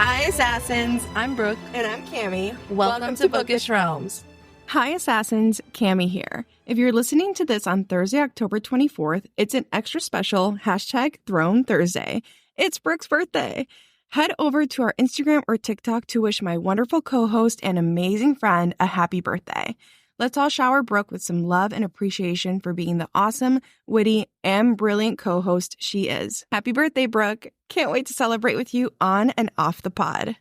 Hi, Assassins. I'm Brooke. And I'm Cami. Welcome to Bookish Realms. Hi, Assassins. Cami here. If you're listening to this on Thursday, October 24th, it's an extra special #Throne Thursday. It's Brooke's birthday. Head over to our Instagram or TikTok to wish my wonderful co-host and amazing friend a happy birthday. Let's all shower Brooke with some love and appreciation for being the awesome, witty, and brilliant co-host she is. Happy birthday, Brooke. Can't wait to celebrate with you on and off the pod.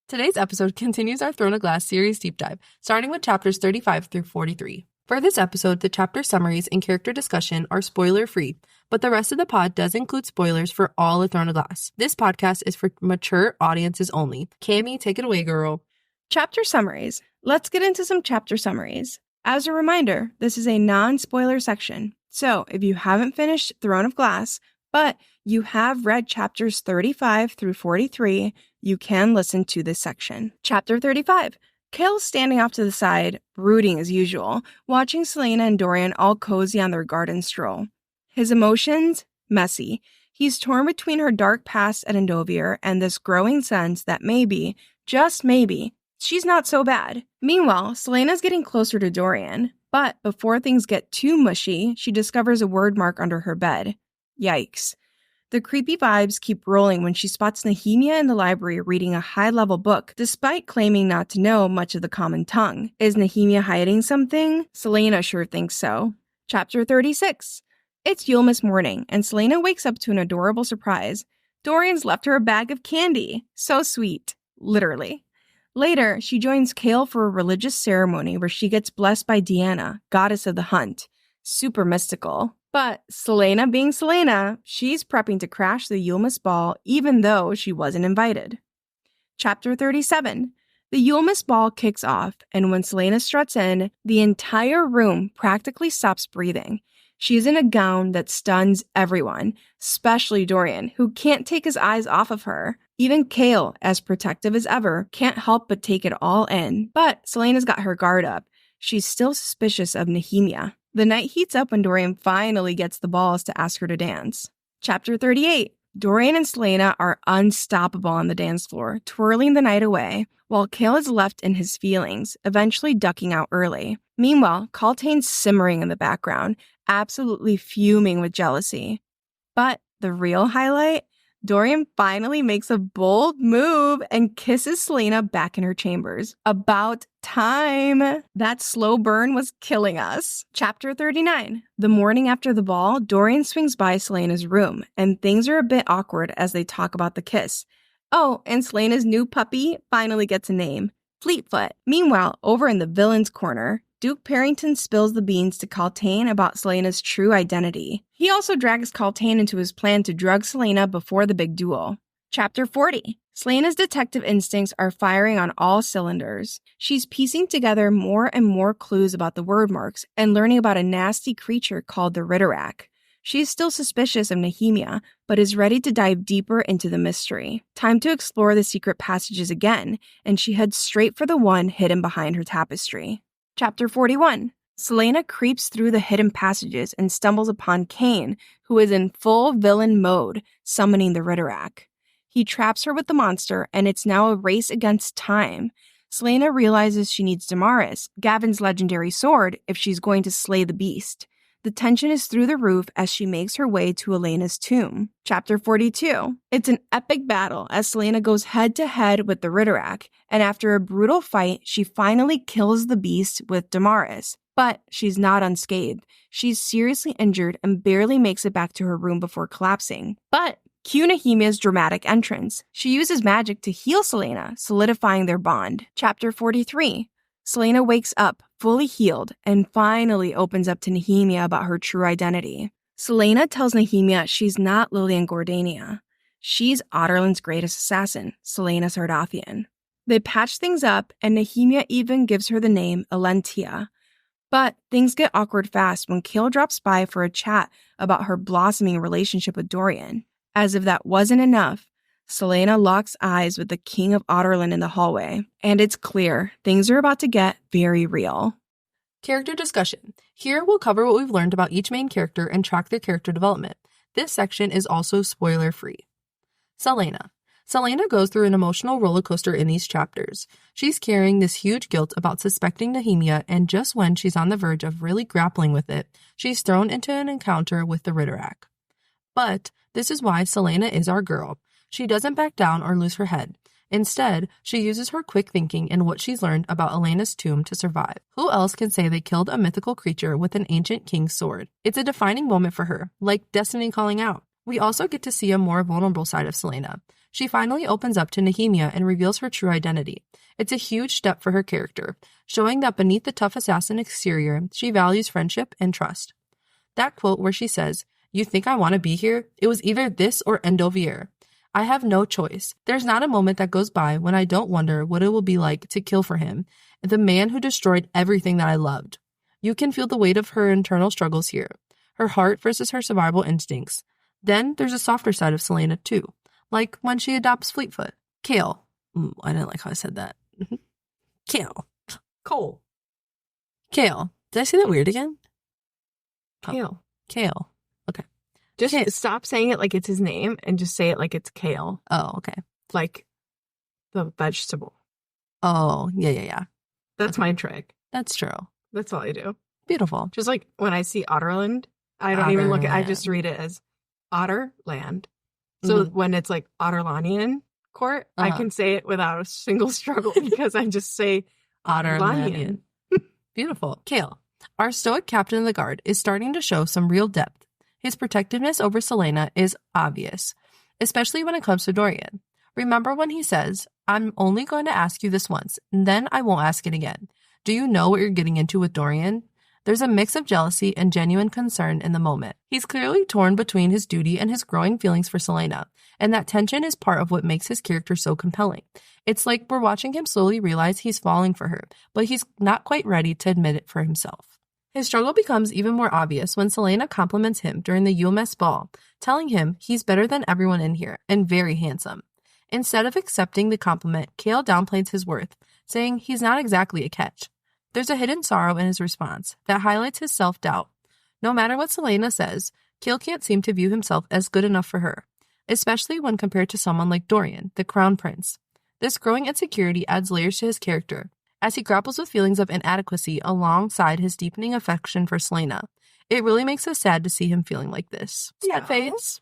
Today's episode continues our Throne of Glass series deep dive, starting with chapters 35 through 43. For this episode, the chapter summaries and character discussion are spoiler-free, but the rest of the pod does include spoilers for all of Throne of Glass. This podcast is for mature audiences only. Cami, take it away, girl. Chapter summaries. Let's get into some chapter summaries. As a reminder, this is a non-spoiler section, so if you haven't finished Throne of Glass, but you have read chapters 35 through 43, you can listen to this section. Chapter 35. Kale's standing off to the side, brooding as usual, watching Selena and Dorian all cozy on their garden stroll. His emotions? Messy. He's torn between her dark past at Endovier and this growing sense that maybe, just maybe, she's not so bad. Meanwhile, Selena's getting closer to Dorian, but before things get too mushy, she discovers a word mark under her bed. Yikes. The creepy vibes keep rolling when she spots Nehemia in the library reading a high-level book, despite claiming not to know much of the common tongue. Is Nehemia hiding something? Selena sure thinks so. Chapter 36. It's Yulemas morning, and Selena wakes up to an adorable surprise. Dorian's left her a bag of candy. So sweet. Literally. Later, she joins Kale for a religious ceremony where she gets blessed by Deanna, goddess of the hunt. Super mystical. But Selena being Selena, she's prepping to crash the Yulemas ball even though she wasn't invited. Chapter 37. The Yulemas ball kicks off, and when Selena struts in, the entire room practically stops breathing. She's in a gown that stuns everyone, especially Dorian, who can't take his eyes off of her. Even Kale, as protective as ever, can't help but take it all in. But Selena's got her guard up. She's still suspicious of Nehemia. The night heats up when Dorian finally gets the balls to ask her to dance. Chapter 38. Dorian and Selena are unstoppable on the dance floor, twirling the night away, while Kale is left in his feelings, eventually ducking out early. Meanwhile, Kaltain's simmering in the background, absolutely fuming with jealousy. But the real highlight? Dorian finally makes a bold move and kisses Selena back in her chambers. About time! That slow burn was killing us. Chapter 39. The morning after the ball, Dorian swings by Selena's room, and things are a bit awkward as they talk about the kiss. Oh, and Selena's new puppy finally gets a name. Fleetfoot. Meanwhile, over in the villain's corner, Duke Parrington spills the beans to Kaltain about Selena's true identity. He also drags Kaltain into his plan to drug Selena before the big duel. Chapter 40. Selena's detective instincts are firing on all cylinders. She's piecing together more and more clues about the word marks and learning about a nasty creature called the Ritterak. She's still suspicious of Nehemia, but is ready to dive deeper into the mystery. Time to explore the secret passages again, and she heads straight for the one hidden behind her tapestry. Chapter 41. Selena creeps through the hidden passages and stumbles upon Cain, who is in full villain mode, summoning the Ritterak. He traps her with the monster, and it's now a race against time. Selena realizes she needs Damaris, Gavin's legendary sword, if she's going to slay the beast. The tension is through the roof as she makes her way to Elena's tomb. Chapter 42. It's an epic battle as Selena goes head-to-head with the Ritterak, and after a brutal fight, she finally kills the beast with Damaris. But she's not unscathed. She's seriously injured and barely makes it back to her room before collapsing. But cue Nehemia's dramatic entrance. She uses magic to heal Selena, solidifying their bond. Chapter 43. Selena wakes up, fully healed, and finally opens up to Nehemia about her true identity. Selena tells Nehemia she's not Lilian Gordania. She's Otterland's greatest assassin, Selena Sardathian. They patch things up, and Nehemia even gives her the name Elentia. But things get awkward fast when Kale drops by for a chat about her blossoming relationship with Dorian. As if that wasn't enough, Selena locks eyes with the King of Otterland in the hallway, and it's clear things are about to get very real. Character discussion. Here we'll cover what we've learned about each main character and track their character development. This section is also spoiler-free. Selena. Selena goes through an emotional roller coaster in these chapters. She's carrying this huge guilt about suspecting Nehemia, and just when she's on the verge of really grappling with it, she's thrown into an encounter with the Ritterak. But this is why Selena is our girl. She doesn't back down or lose her head. Instead, she uses her quick thinking and what she's learned about Elena's tomb to survive. Who else can say they killed a mythical creature with an ancient king's sword? It's a defining moment for her, like destiny calling out. We also get to see a more vulnerable side of Selena. She finally opens up to Nehemia and reveals her true identity. It's a huge step for her character, showing that beneath the tough assassin exterior, she values friendship and trust. That quote where she says, "You think I want to be here? It was either this or Endovier. I have no choice. There's not a moment that goes by when I don't wonder what it will be like to kill for him, the man who destroyed everything that I loved." You can feel the weight of her internal struggles here, her heart versus her survival instincts. Then there's a softer side of Selena too, like when she adopts Fleetfoot. Kale. I didn't like how I said that. Kale. Cole. Kale. Did I say that weird again? Kale. Kale. Okay. Just stop saying it like it's his name and just say it like it's kale. Oh, okay. Like the vegetable. Oh, yeah. That's my trick. That's true. That's all I do. Beautiful. Just like when I see Otterland, I don't even look at I just read it as Otterland. So when it's like Otterlanian court, I can say it without a single struggle because I just say Otterlanian. Beautiful. Kale. Our stoic captain of the guard is starting to show some real depth. His protectiveness over Selena is obvious, especially when it comes to Dorian. Remember when he says, "I'm only going to ask you this once, and then I won't ask it again." Do you know what you're getting into with Dorian? There's a mix of jealousy and genuine concern in the moment. He's clearly torn between his duty and his growing feelings for Selena, and that tension is part of what makes his character so compelling. It's like we're watching him slowly realize he's falling for her, but he's not quite ready to admit it for himself. His struggle becomes even more obvious when Selena compliments him during the Yumes ball, telling him he's better than everyone in here and very handsome. Instead of accepting the compliment, Kale downplays his worth, saying he's not exactly a catch. There's a hidden sorrow in his response that highlights his self-doubt. No matter what Selena says, Kale can't seem to view himself as good enough for her, especially when compared to someone like Dorian, the crown prince. This growing insecurity adds layers to his character, as he grapples with feelings of inadequacy alongside his deepening affection for Selena. It really makes us sad to see him feeling like this. Sad face.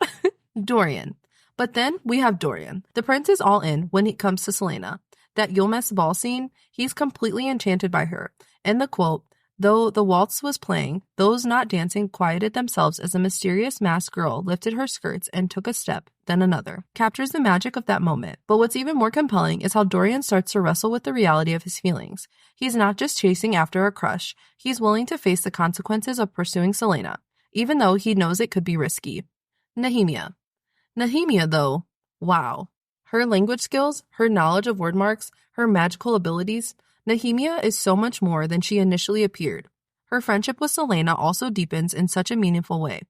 Dorian. But then we have Dorian. The prince is all in when it comes to Selena. That Yumes ball scene, he's completely enchanted by her. And the quote, "Though the waltz was playing, those not dancing quieted themselves as a mysterious masked girl lifted her skirts and took a step, then another," captures the magic of that moment. But what's even more compelling is how Dorian starts to wrestle with the reality of his feelings. He's not just chasing after a crush, he's willing to face the consequences of pursuing Selena, even though he knows it could be risky. Nehemia. Nehemia, though, wow. Her language skills, her knowledge of word marks, her magical abilities, Nehemia is so much more than she initially appeared. Her friendship with Selena also deepens in such a meaningful way.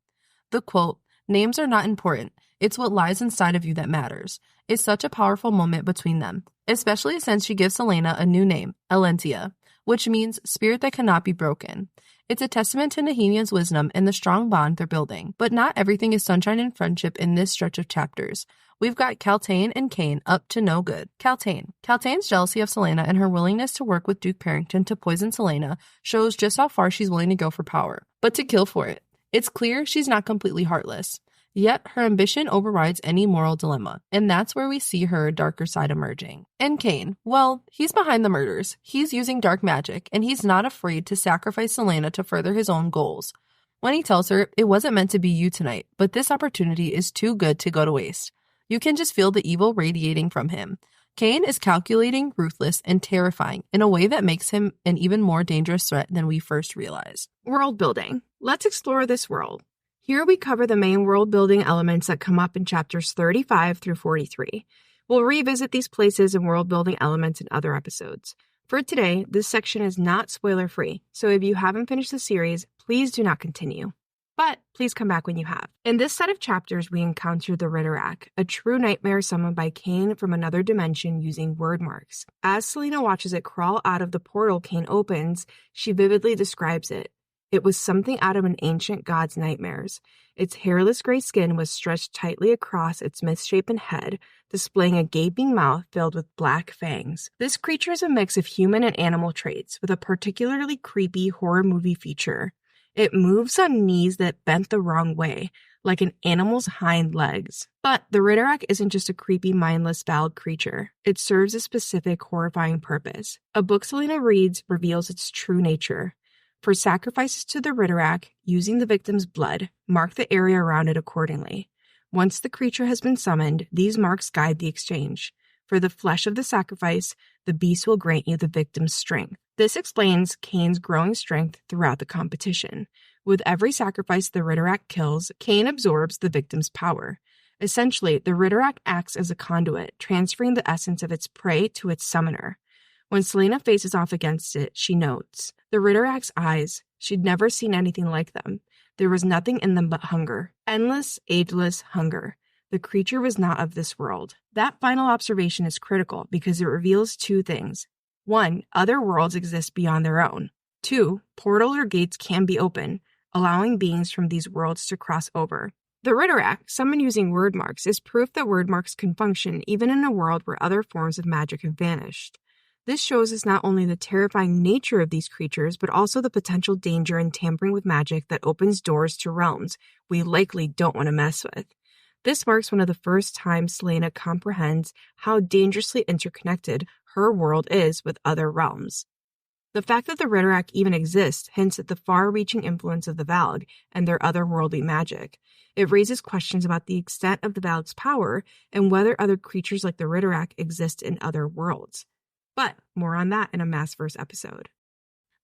The quote, "Names are not important, it's what lies inside of you that matters," is such a powerful moment between them, especially since she gives Selena a new name, Elentia, which means spirit that cannot be broken. It's a testament to Nehemia's wisdom and the strong bond they're building. But not everything is sunshine and friendship in this stretch of chapters. We've got Kaltain and Cain up to no good. Kaltain's jealousy of Selena and her willingness to work with Duke Parrington to poison Selena shows just how far she's willing to go for power, but to kill for it. It's clear she's not completely heartless. Yet her ambition overrides any moral dilemma, and that's where we see her darker side emerging. And Cain, well, he's behind the murders. He's using dark magic, and he's not afraid to sacrifice Selena to further his own goals. When he tells her, "It wasn't meant to be you tonight, but this opportunity is too good to go to waste," you can just feel the evil radiating from him. Cain is calculating, ruthless, and terrifying in a way that makes him an even more dangerous threat than we first realized. World building. Let's explore this world. Here we cover the main world building elements that come up in chapters 35 through 43. We'll revisit these places and world building elements in other episodes. For today, this section is not spoiler free, so if you haven't finished the series, please do not continue. But please come back when you have. In this set of chapters, we encounter the Ritterak, a true nightmare summoned by Cain from another dimension using word marks. As Selena watches it crawl out of the portal Cain opens, she vividly describes it. It was something out of an ancient god's nightmares. Its hairless gray skin was stretched tightly across its misshapen head, displaying a gaping mouth filled with black fangs. This creature is a mix of human and animal traits, with a particularly creepy horror movie feature. It moves on knees that bent the wrong way, like an animal's hind legs. But the Ritterak isn't just a creepy, mindless, foul creature. It serves a specific, horrifying purpose. A book Selena reads reveals its true nature. For sacrifices to the Ritterak, using the victim's blood, mark the area around it accordingly. Once the creature has been summoned, these marks guide the exchange. For the flesh of the sacrifice, the beast will grant you the victim's strength. This explains Cain's growing strength throughout the competition. With every sacrifice the Ritterak kills, Cain absorbs the victim's power. Essentially, the Ritterak acts as a conduit, transferring the essence of its prey to its summoner. When Selena faces off against it, she notes the Ritterak's eyes. She'd never seen anything like them. There was nothing in them but hunger. Endless, ageless hunger. The creature was not of this world. That final observation is critical because it reveals two things. 1, other worlds exist beyond their own. 2, portals or gates can be open, allowing beings from these worlds to cross over. The Ritterak, summoned using word marks, is proof that word marks can function even in a world where other forms of magic have vanished. This shows us not only the terrifying nature of these creatures, but also the potential danger in tampering with magic that opens doors to realms we likely don't want to mess with. This marks one of the first times Selena comprehends how dangerously interconnected her world is with other realms. The fact that the Ritterak even exist hints at the far-reaching influence of the Valg and their otherworldly magic. It raises questions about the extent of the Valg's power and whether other creatures like the Ritterak exist in other worlds. But more on that in a Massverse episode.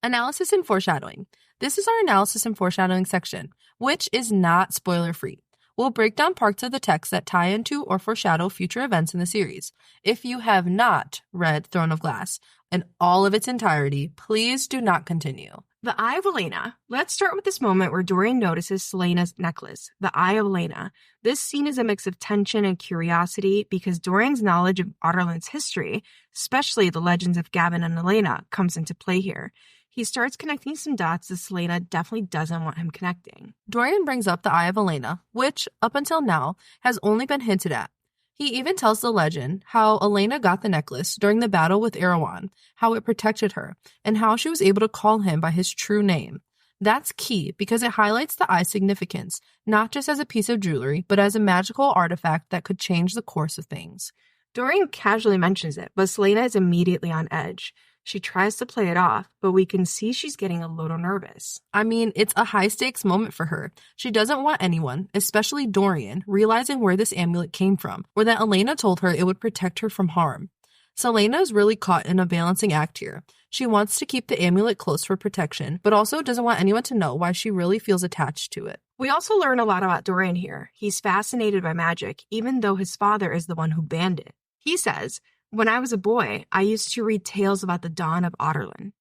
Analysis and foreshadowing. This is our analysis and foreshadowing section, which is not spoiler-free. We'll break down parts of the text that tie into or foreshadow future events in the series. If you have not read Throne of Glass in all of its entirety, please do not continue. The Eye of Elena. Let's start with this moment where Dorian notices Selena's necklace, the Eye of Elena. This scene is a mix of tension and curiosity because Dorian's knowledge of Adarlan's history, especially the legends of Gavin and Elena, comes into play here. He starts connecting some dots that Selena definitely doesn't want him connecting. Dorian brings up the Eye of Elena, which, up until now, has only been hinted at. He even tells the legend how Elena got the necklace during the battle with Erewhon, how it protected her, and how she was able to call him by his true name. That's key because it highlights the eye's significance, not just as a piece of jewelry, but as a magical artifact that could change the course of things. Dorian casually mentions it, but Selena is immediately on edge. She tries to play it off, but we can see she's getting a little nervous. I mean, it's a high-stakes moment for her. She doesn't want anyone, especially Dorian, realizing where this amulet came from, or that Elena told her it would protect her from harm. Selena is really caught in a balancing act here. She wants to keep the amulet close for protection, but also doesn't want anyone to know why she really feels attached to it. We also learn a lot about Dorian here. He's fascinated by magic, even though his father is the one who banned it. He says, "When I was a boy, I used to read tales about the dawn of Adarlan.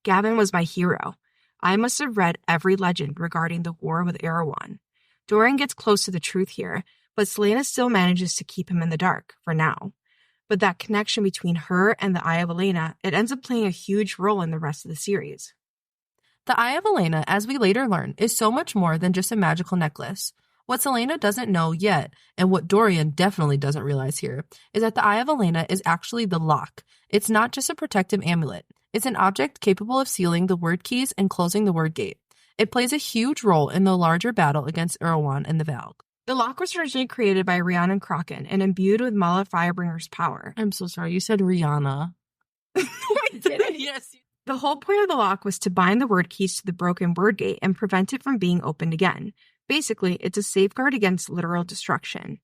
Gavin was my hero. I must have read every legend regarding the war with Erewhon." Dorian gets close to the truth here, but Selena still manages to keep him in the dark, for now. But that connection between her and the Eye of Elena, it ends up playing a huge role in the rest of the series. The Eye of Elena, as we later learn, is so much more than just a magical necklace. What Selena doesn't know yet, and what Dorian definitely doesn't realize here, is that the Eye of Elena is actually the lock. It's not just a protective amulet. It's an object capable of sealing the word keys and closing the word gate. It plays a huge role in the larger battle against Erewhon and the Valg. The lock was originally created by Rhiannon Kraken and imbued with Mala Firebringer's power. I'm so sorry, you said Rihanna. I did it. Yes. The whole point of the lock was to bind the word keys to the broken word gate and prevent it from being opened again. Basically, it's a safeguard against literal destruction.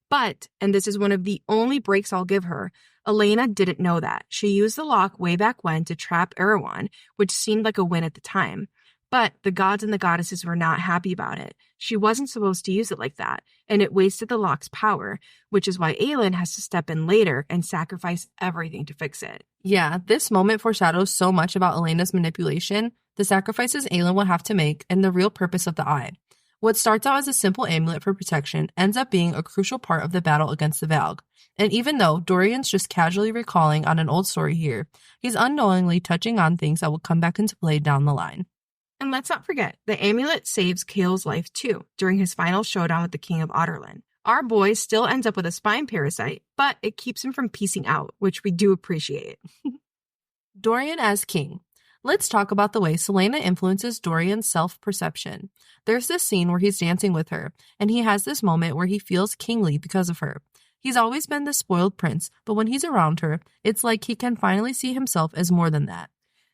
But, and this is one of the only breaks I'll give her, Elena didn't know that. She used the lock way back when to trap Erewhon, which seemed like a win at the time. But the gods and the goddesses were not happy about it. She wasn't supposed to use it like that, and it wasted the lock's power, which is why Aelin has to step in later and sacrifice everything to fix it. Yeah, this moment foreshadows so much about Elena's manipulation, the sacrifices Aelin will have to make, and the real purpose of the eye. What starts out as a simple amulet for protection ends up being a crucial part of the battle against the Valg. And even though Dorian's just casually recalling on an old story here, he's unknowingly touching on things that will come back into play down the line. And let's not forget, the amulet saves Kale's life too during his final showdown with the King of Otterland. Our boy still ends up with a spine parasite, but it keeps him from piecing out, which we do appreciate. Dorian as king. Let's talk about the way Celaena influences Dorian's self-perception. There's this scene where he's dancing with her, and he has this moment where he feels kingly because of her. He's always been the spoiled prince, but when he's around her, it's like he can finally see himself as more than that.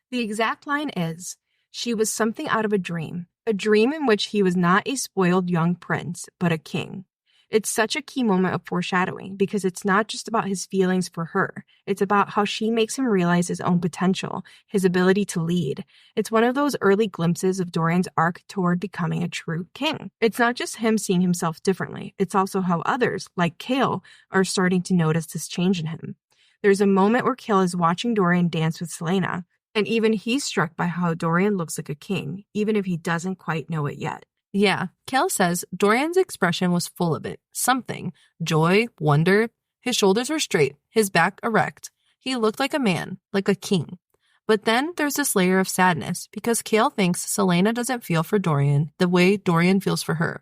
The exact line is, "She was something out of a dream in which he was not a spoiled young prince, but a king." It's such a key moment of foreshadowing because it's not just about his feelings for her. It's about how she makes him realize his own potential, his ability to lead. It's one of those early glimpses of Dorian's arc toward becoming a true king. It's not just him seeing himself differently. It's also how others, like Kale, are starting to notice this change in him. There's a moment where Kale is watching Dorian dance with Celaena, and even he's struck by how Dorian looks like a king, even if he doesn't quite know it yet. Yeah, Kale says Dorian's expression was full of it. Something. Joy, wonder. His shoulders were straight, his back erect. He looked like a man, like a king. But then there's this layer of sadness because Kale thinks Celaena doesn't feel for Dorian the way Dorian feels for her.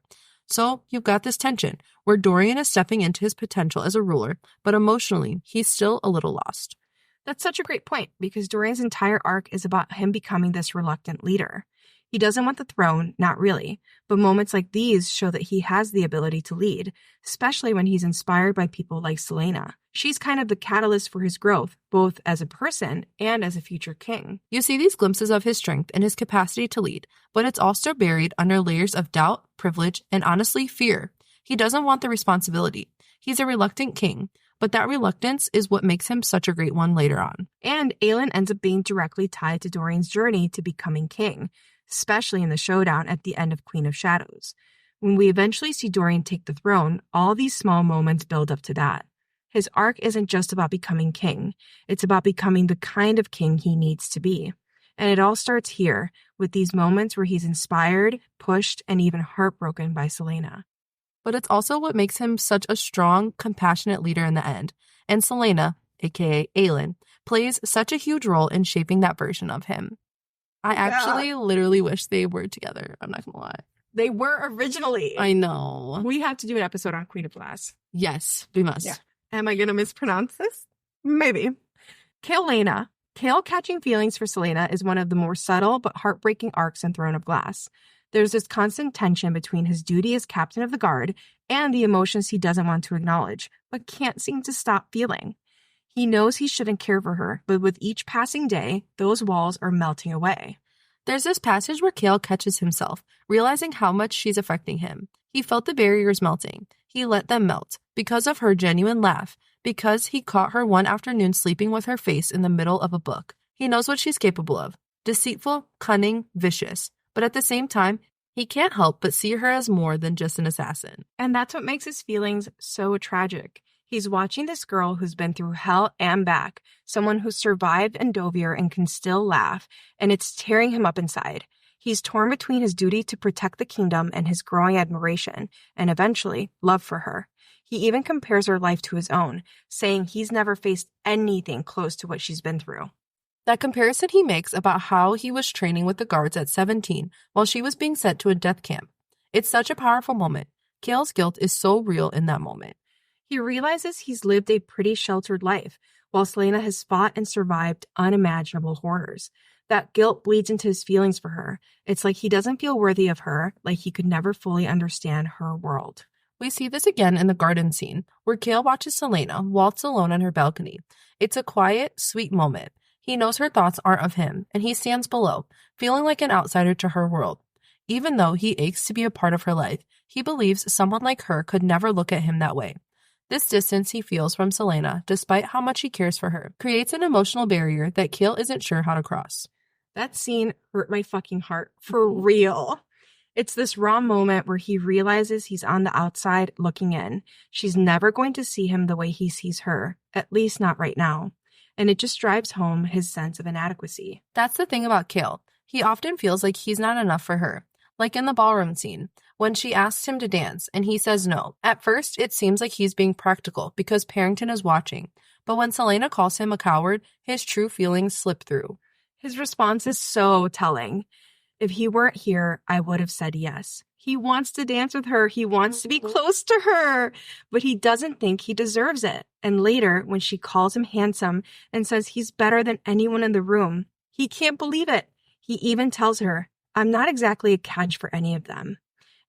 So you've got this tension where Dorian is stepping into his potential as a ruler, but emotionally, he's still a little lost. That's such a great point because Dorian's entire arc is about him becoming this reluctant leader. He doesn't want the throne, not really, but moments like these show that he has the ability to lead, especially when he's inspired by people like Celaena. She's kind of the catalyst for his growth, both as a person and as a future king. You see these glimpses of his strength and his capacity to lead, but it's also buried under layers of doubt, privilege, and honestly, fear. He doesn't want the responsibility. He's a reluctant king, but that reluctance is what makes him such a great one later on. And Aelin ends up being directly tied to Dorian's journey to becoming king, especially in the showdown at the end of Queen of Shadows. When we eventually see Dorian take the throne, all these small moments build up to that. His arc isn't just about becoming king, it's about becoming the kind of king he needs to be. And it all starts here, with these moments where he's inspired, pushed, and even heartbroken by Celaena. But it's also what makes him such a strong, compassionate leader in the end. And Celaena, aka Aelin, plays such a huge role in shaping that version of him. I actually literally wish they were together. I'm not gonna lie. They were originally. I know. We have to do an episode on Queen of Glass. Yes, we must. Yeah. Am I gonna mispronounce this? Maybe. Kale catching feelings for Celaena is one of the more subtle but heartbreaking arcs in Throne of Glass. There's this constant tension between his duty as captain of the guard and the emotions he doesn't want to acknowledge, but can't seem to stop feeling. He knows he shouldn't care for her, but with each passing day, those walls are melting away. There's this passage where Kale catches himself, realizing how much she's affecting him. He felt the barriers melting. He let them melt because of her genuine laugh, because he caught her one afternoon sleeping with her face in the middle of a book. He knows what she's capable of. Deceitful, cunning, vicious. But at the same time, he can't help but see her as more than just an assassin. And that's what makes his feelings so tragic. He's watching this girl who's been through hell and back, someone who survived Endovier and can still laugh, and it's tearing him up inside. He's torn between his duty to protect the kingdom and his growing admiration, and eventually, love for her. He even compares her life to his own, saying he's never faced anything close to what she's been through. That comparison he makes about how he was training with the guards at 17 while she was being sent to a death camp. It's such a powerful moment. Kale's guilt is so real in that moment. He realizes he's lived a pretty sheltered life, while Celaena has fought and survived unimaginable horrors. That guilt bleeds into his feelings for her. It's like he doesn't feel worthy of her, like he could never fully understand her world. We see this again in the garden scene, where Kale watches Celaena waltz alone on her balcony. It's a quiet, sweet moment. He knows her thoughts aren't of him, and he stands below, feeling like an outsider to her world. Even though he aches to be a part of her life, he believes someone like her could never look at him that way. This distance he feels from Celaena, despite how much he cares for her, creates an emotional barrier that Kale isn't sure how to cross. That scene hurt my fucking heart, for real. It's this raw moment where he realizes he's on the outside looking in. She's never going to see him the way he sees her, at least not right now. And it just drives home his sense of inadequacy. That's the thing about Kale. He often feels like he's not enough for her. Like in the ballroom scene, when she asks him to dance and he says no. At first, it seems like he's being practical because Parrington is watching. But when Celaena calls him a coward, his true feelings slip through. His response is so telling. If he weren't here, I would have said yes. He wants to dance with her. He wants to be close to her, but he doesn't think he deserves it. And later, when she calls him handsome and says he's better than anyone in the room, he can't believe it. He even tells her, I'm not exactly a catch for any of them.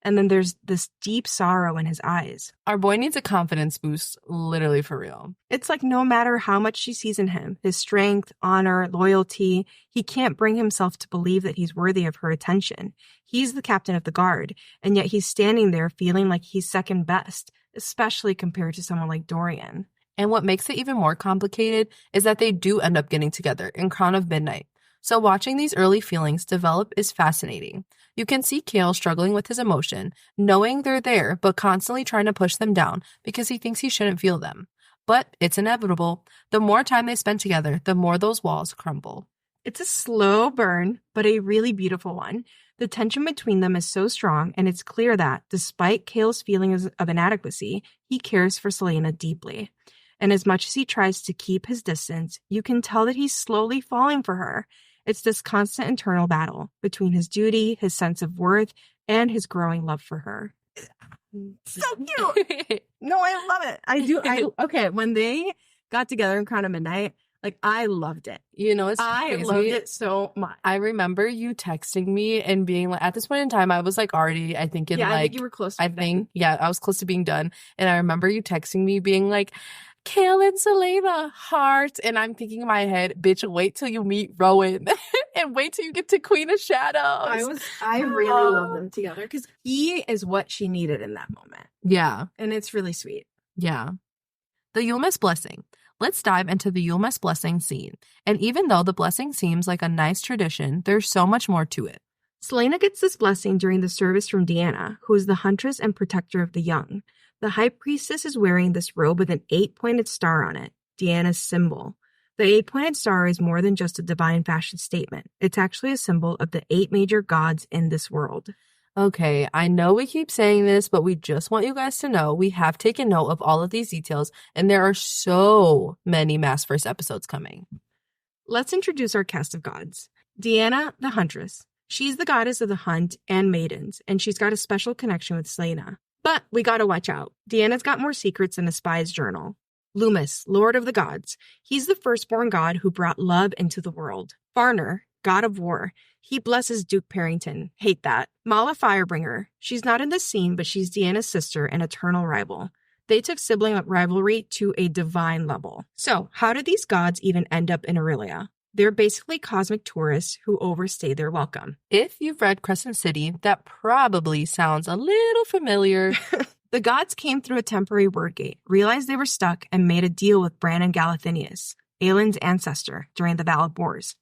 And then there's this deep sorrow in his eyes. Our boy needs a confidence boost, literally for real. It's like no matter how much she sees in him, his strength, honor, loyalty, he can't bring himself to believe that he's worthy of her attention. He's the captain of the guard, and yet he's standing there feeling like he's second best, especially compared to someone like Dorian. And what makes it even more complicated is that they do end up getting together in Crown of Midnight. So watching these early feelings develop is fascinating. You can see Cale struggling with his emotion, knowing they're there, but constantly trying to push them down because he thinks he shouldn't feel them. But it's inevitable. The more time they spend together, the more those walls crumble. It's a slow burn, but a really beautiful one. The tension between them is so strong, and it's clear that, despite Cale's feelings of inadequacy, he cares for Selena deeply. And as much as he tries to keep his distance, you can tell that he's slowly falling for her. It's this constant internal battle between his duty, his sense of worth, and his growing love for her. So cute. No, I love it. I do. Okay, when they got together in Crown of Midnight, like, I loved it. You know, it's I crazy. loved it so much. I remember you texting me and being like, at this point in time, I was like already, I think in I think you were close to I was close to being done. And I remember you texting me being like, Cale and Selena, heart. And I'm thinking in my head, bitch, wait till you meet Rowan and wait till you get to Queen of Shadows. I really love them together because he is what she needed in that moment. Yeah. And it's really sweet. Yeah. The Yulmus Blessing. Let's dive into the Yulmus Blessing scene. And even though the blessing seems like a nice tradition, there's so much more to it. Selena gets this blessing during the service from Deanna, who is the huntress and protector of the young. The high priestess is wearing this robe with an 8-pointed star on it, Deanna's symbol. The 8-pointed star is more than just a divine fashion statement. It's actually a symbol of the 8 major gods in this world. Okay, I know we keep saying this, but we just want you guys to know we have taken note of all of these details, and there are so many Massverse episodes coming. Let's introduce our cast of gods. Deanna, the huntress. She's the goddess of the hunt and maidens, and she's got a special connection with Selena. But we gotta watch out. Deanna's got more secrets than a spy's journal. Loomis, lord of the gods. He's the firstborn god who brought love into the world. Farner, god of war. He blesses Duke Parrington. Hate that. Mala Firebringer. She's not in this scene, but she's Deanna's sister and eternal rival. They took sibling rivalry to a divine level. So, how did these gods even end up in Aurelia? They're basically cosmic tourists who overstay their welcome. If you've read Crescent City, that probably sounds a little familiar. The gods came through a temporary word gate, realized they were stuck, and made a deal with Bran Galathinius, Aelin's ancestor, during the Battle of Wars.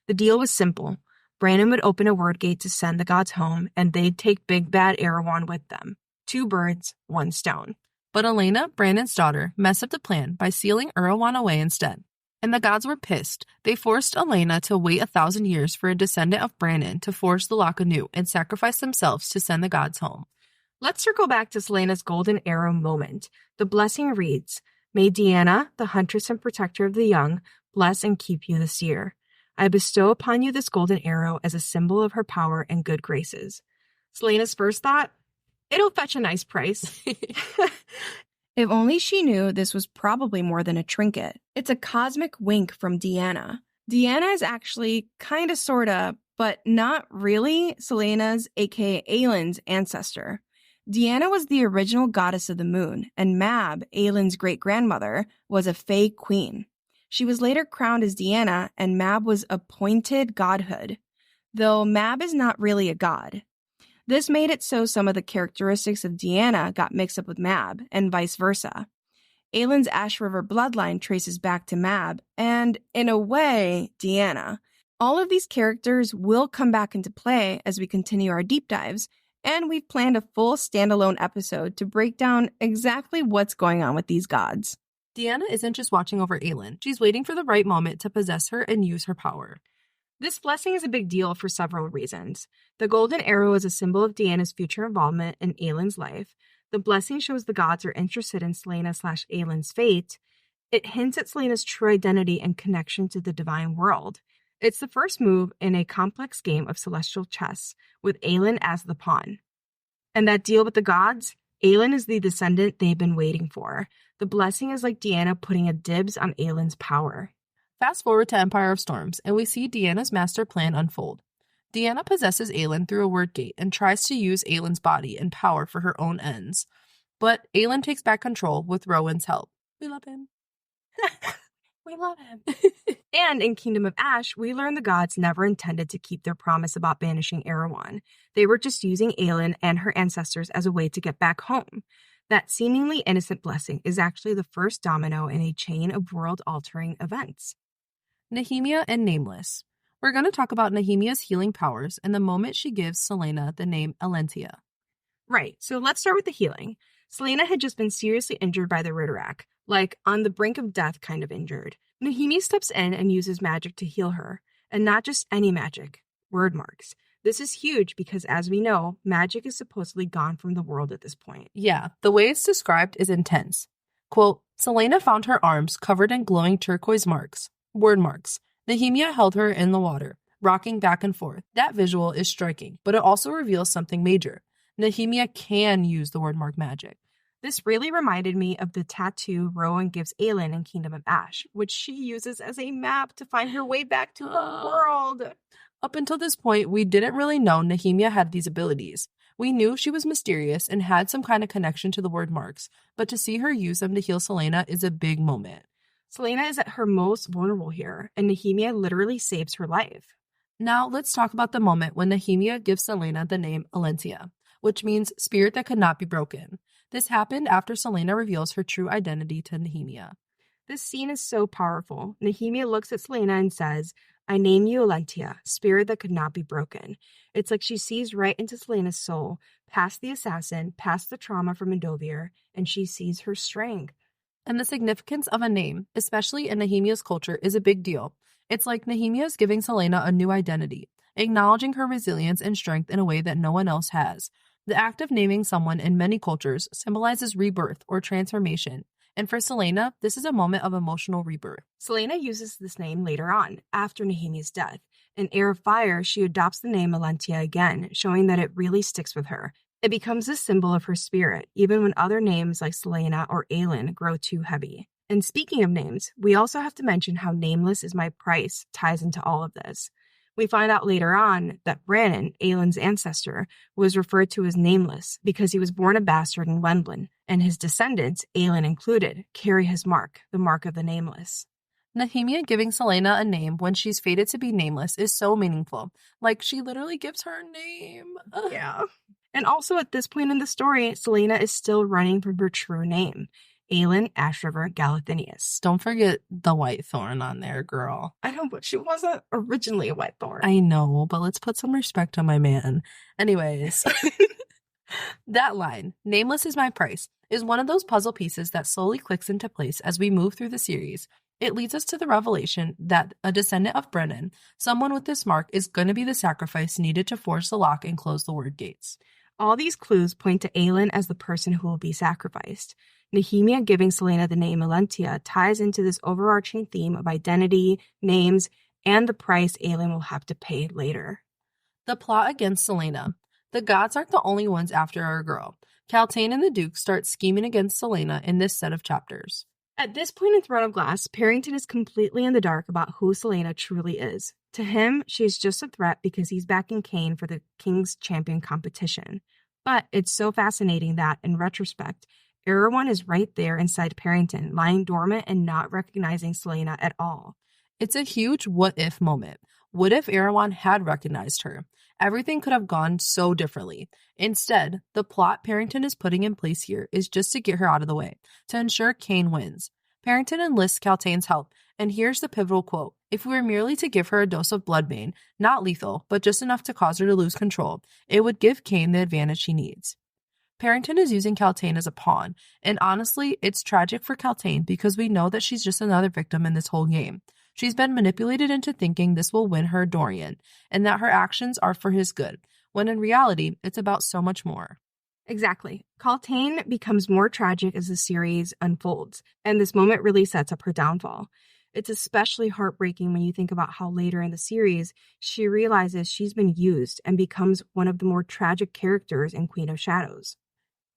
The deal was simple. Brandon would open a word gate to send the gods home, and they'd take Big Bad Erewhon with them. 2 birds, 1 stone. But Elena, Brandon's daughter, messed up the plan by sealing Erewhon away instead. And the gods were pissed. They forced Elena to wait 1,000 years for a descendant of Brandon to forge the lock anew and sacrifice themselves to send the gods home. Let's circle back to Selena's golden arrow moment. The blessing reads, May Deanna, the huntress and protector of the young, bless and keep you this year. I bestow upon you this golden arrow as a symbol of her power and good graces. Selena's first thought, it'll fetch a nice price. If only she knew this was probably more than a trinket. It's a cosmic wink from Deanna. Deanna is actually kinda sorta, but not really Selena's, aka Aelin's, ancestor. Deanna was the original goddess of the moon, and Mab, Aelin's great-grandmother, was a Fae queen. She was later crowned as Deanna, and Mab was appointed godhood, though Mab is not really a god. This made it so some of the characteristics of Deanna got mixed up with Mab, and vice versa. Aelin's Ash River bloodline traces back to Mab, and, in a way, Deanna. All of these characters will come back into play as we continue our deep dives, and we've planned a full standalone episode to break down exactly what's going on with these gods. Deanna isn't just watching over Aelin. She's waiting for the right moment to possess her and use her power. This blessing is a big deal for several reasons. The golden arrow is a symbol of Deanna's future involvement in Aelin's life. The blessing shows the gods are interested in Selena/Aelin's fate. It hints at Selena's true identity and connection to the divine world. It's the first move in a complex game of celestial chess, with Aelin as the pawn. And that deal with the gods? Aelin is the descendant they've been waiting for. The blessing is like Deanna putting a dibs on Aelin's power. Fast forward to Empire of Storms, and we see Deanna's master plan unfold. Deanna possesses Aelin through a word gate and tries to use Aelin's body and power for her own ends. But Aelin takes back control with Rowan's help. We love him. We love him. And in Kingdom of Ash, we learn the gods never intended to keep their promise about banishing Erewhon. They were just using Aelin and her ancestors as a way to get back home. That seemingly innocent blessing is actually the first domino in a chain of world-altering events. Nehemia and Nameless. We're going to talk about Nehemia's healing powers and the moment she gives Celaena the name Elentia. Right, so let's start with the healing. Celaena had just been seriously injured by the Ritterak, like on the brink of death kind of injured. Nehemia steps in and uses magic to heal her, and not just any magic, word marks. This is huge because, as we know, magic is supposedly gone from the world at this point. Yeah, the way it's described is intense. Quote, Celaena found her arms covered in glowing turquoise marks, word marks. Nehemia held her in the water, rocking back and forth. That visual is striking, but it also reveals something major. Nehemia can use the word mark magic. This really reminded me of the tattoo Rowan gives Aelin in Kingdom of Ash, which she uses as a map to find her way back to her world. Up until this point, we didn't really know Nehemia had these abilities. We knew she was mysterious and had some kind of connection to the word marks, but to see her use them to heal Celaena is a big moment. Celaena is at her most vulnerable here, and Nehemia literally saves her life. Now, let's talk about the moment when Nehemia gives Celaena the name Elentia, which means spirit that could not be broken. This happened after Celaena reveals her true identity to Nehemia. This scene is so powerful. Nehemia looks at Celaena and says, I name you Elentia, spirit that could not be broken. It's like she sees right into Celaena's soul, past the assassin, past the trauma from Endovir, and she sees her strength. And the significance of a name, especially in Nehemia's culture, is a big deal. It's like Nehemia's giving Celaena a new identity, acknowledging her resilience and strength in a way that no one else has. The act of naming someone in many cultures symbolizes rebirth or transformation, and for Celaena, this is a moment of emotional rebirth. Celaena uses this name later on, after Nehemia's death. In Heir of Fire, she adopts the name Elentia again, showing that it really sticks with her. It becomes a symbol of her spirit, even when other names like Celaena or Aelin grow too heavy. And speaking of names, we also have to mention how Nameless is my price ties into all of this. We find out later on that Brannon, Aelin's ancestor, was referred to as Nameless because he was born a bastard in Wenblin, and his descendants, Aelin included, carry his mark, the mark of the Nameless. Nehemia giving Celaena a name when she's fated to be nameless is so meaningful. Like, she literally gives her a name. Yeah. And also at this point in the story, Celaena is still running from her true name. Aelin Ashriver Galathinius. Don't forget the white thorn on there, girl. I know, but she wasn't originally a white thorn. I know, but let's put some respect on my man. Anyways, that line, nameless is my price, is one of those puzzle pieces that slowly clicks into place as we move through the series. It leads us to the revelation that a descendant of Brennan, someone with this mark, is going to be the sacrifice needed to force the lock and close the word gates. All these clues point to Aelin as the person who will be sacrificed. Nehemia giving Celaena the name Elentia ties into this overarching theme of identity, names, and the price Aelin will have to pay later. The plot against Celaena. The gods aren't the only ones after our girl. Kaltain and the Duke start scheming against Celaena in this set of chapters. At this point in Throne of Glass, Parrington is completely in the dark about who Celaena truly is. To him, she's just a threat because he's backing Cain for the King's Champion competition. But it's so fascinating that, in retrospect, Erewhon is right there inside Parrington, lying dormant and not recognizing Celaena at all. It's a huge what-if moment. What if Erewhon had recognized her? Everything could have gone so differently. Instead, the plot Parrington is putting in place here is just to get her out of the way, to ensure Cain wins. Parrington enlists Kaltain's help, and here's the pivotal quote. If we were merely to give her a dose of bloodbane, not lethal, but just enough to cause her to lose control, it would give Cain the advantage she needs. Parrington is using Kaltain as a pawn, and honestly, it's tragic for Kaltain because we know that she's just another victim in this whole game. She's been manipulated into thinking this will win her Dorian, and that her actions are for his good, when in reality, it's about so much more. Exactly. Kaltain becomes more tragic as the series unfolds, and this moment really sets up her downfall. It's especially heartbreaking when you think about how later in the series, she realizes she's been used and becomes one of the more tragic characters in Queen of Shadows.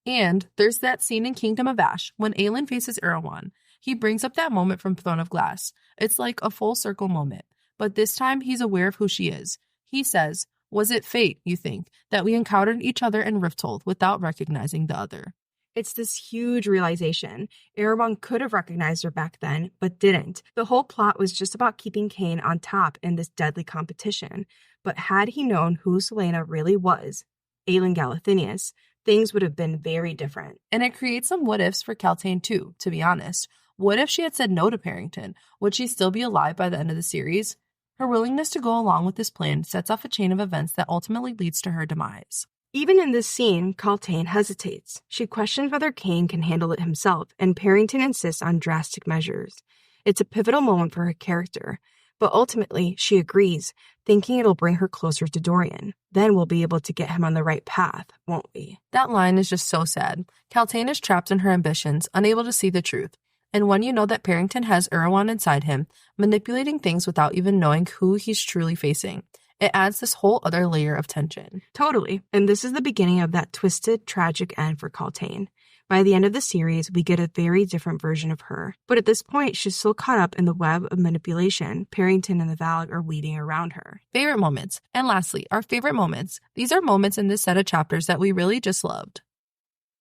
And there's that scene in Kingdom of Ash when Aelin faces Erewhon. He brings up that moment from Throne of Glass. It's like a full circle moment, but this time he's aware of who she is. He says, "Was it fate, you think, that we encountered each other in Rifthold without recognizing the other?" It's this huge realization. Erewhon could have recognized her back then, but didn't. The whole plot was just about keeping Cain on top in this deadly competition. But had he known who Celaena really was, Aelin Galathinius, things would have been very different. And it creates some what-ifs for Kaltain too, to be honest. What if she had said no to Parrington? Would she still be alive by the end of the series? Her willingness to go along with this plan sets off a chain of events that ultimately leads to her demise. Even in this scene, Kaltain hesitates. She questions whether Cain can handle it himself, and Parrington insists on drastic measures. It's a pivotal moment for her character, but ultimately she agrees, thinking it'll bring her closer to Dorian. Then we'll be able to get him on the right path, won't we? That line is just so sad. Kaltain is trapped in her ambitions, unable to see the truth. And when you know that Parrington has Erewhon inside him, manipulating things without even knowing who he's truly facing, it adds this whole other layer of tension. Totally. And this is the beginning of that twisted, tragic end for Kaltain. By the end of the series, we get a very different version of her. But at this point, she's still caught up in the web of manipulation Parrington and the Valag are weaving around her. Favorite moments. And lastly, our favorite moments. These are moments in this set of chapters that we really just loved.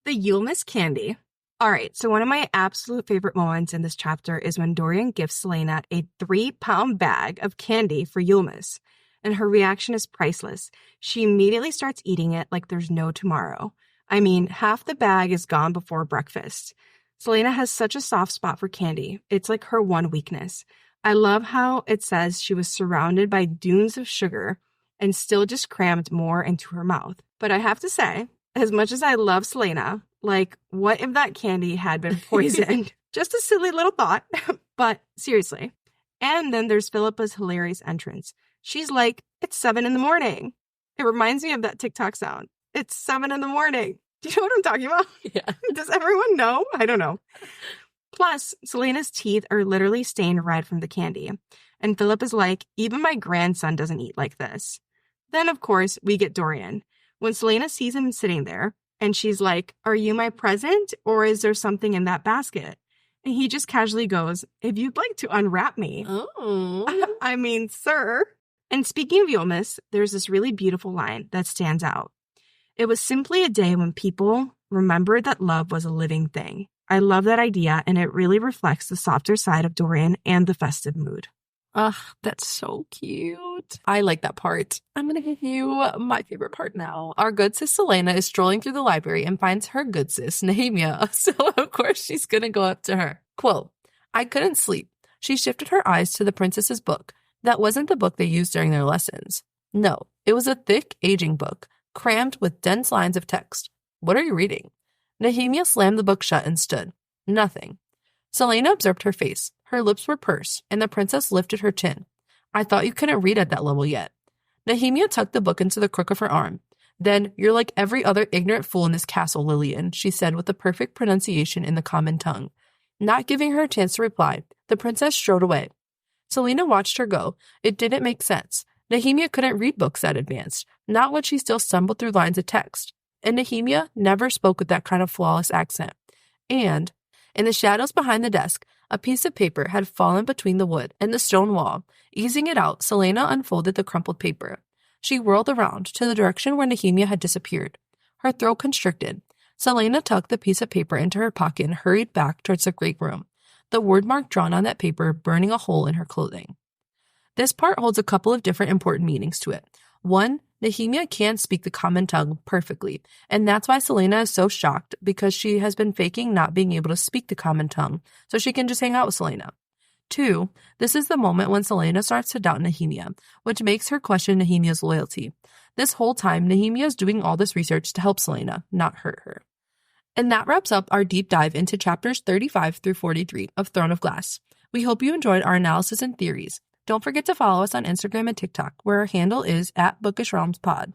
The Yulmus candy. All right, so one of my absolute favorite moments in this chapter is when Dorian gifts Celaena a 3-pound bag of candy for Yulmus. And her reaction is priceless. She immediately starts eating it like there's no tomorrow. I mean, half the bag is gone before breakfast. Celaena has such a soft spot for candy. It's like her one weakness. I love how it says she was surrounded by dunes of sugar and still just crammed more into her mouth. But I have to say, as much as I love Celaena, like, what if that candy had been poisoned? Just a silly little thought, but seriously. And then there's Philippa's hilarious entrance. She's like, "It's 7 a.m. It reminds me of that TikTok sound. It's 7 a.m. Do you know what I'm talking about? Yeah. Does everyone know? I don't know. Plus, Celaena's teeth are literally stained red from the candy. And Philip is like, "Even my grandson doesn't eat like this." Then, of course, we get Dorian. When Celaena sees him sitting there, and she's like, "Are you my present, or is there something in that basket?" And he just casually goes, "If you'd like to unwrap me." Oh. I mean, sir. And speaking of Yulmus, there's this really beautiful line that stands out. "It was simply a day when people remembered that love was a living thing." I love that idea, and it really reflects the softer side of Dorian and the festive mood. Ugh, that's so cute. I like that part. I'm going to give you my favorite part now. Our good sis Celaena is strolling through the library and finds her good sis, Nehemia. So, of course, she's going to go up to her. Quote, "I couldn't sleep." She shifted her eyes to the princess's book. That wasn't the book they used during their lessons. No, it was a thick, aging book, crammed with dense lines of text. "What are you reading?" Nehemia slammed the book shut and stood. Nothing. Celaena observed her face. Her lips were pursed, and the princess lifted her chin. "I thought you couldn't read at that level yet." Nehemia tucked the book into the crook of her arm. "Then you're like every other ignorant fool in this castle, Lillian," she said with the perfect pronunciation in the common tongue. Not giving her a chance to reply, the princess strode away. Celaena watched her go. It didn't make sense. Nehemia couldn't read books that advanced, not when she still stumbled through lines of text. And Nehemia never spoke with that kind of flawless accent. And in the shadows behind the desk, a piece of paper had fallen between the wood and the stone wall. Easing it out, Celaena unfolded the crumpled paper. She whirled around to the direction where Nehemia had disappeared. Her throat constricted. Celaena tucked the piece of paper into her pocket and hurried back towards the great room, the word mark drawn on that paper burning a hole in her clothing. This part holds a couple of different important meanings to it. One, Nehemia can't speak the common tongue perfectly, and that's why Celaena is so shocked, because she has been faking not being able to speak the common tongue, so she can just hang out with Celaena. Two, this is the moment when Celaena starts to doubt Nehemia, which makes her question Nehemia's loyalty. This whole time, Nehemia is doing all this research to help Celaena, not hurt her. And that wraps up our deep dive into chapters 35 through 43 of Throne of Glass. We hope you enjoyed our analysis and theories. Don't forget to follow us on Instagram and TikTok, where our handle is @BookishRealmsPod.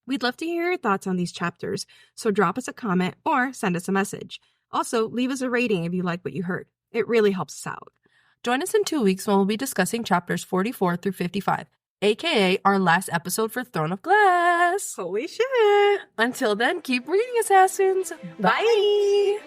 We'd love to hear your thoughts on these chapters, so drop us a comment or send us a message. Also, leave us a rating if you like what you heard. It really helps us out. Join us in 2 weeks when we'll be discussing chapters 44 through 55, aka our last episode for Throne of Glass. Holy shit! Until then, keep reading, Assassins. Bye!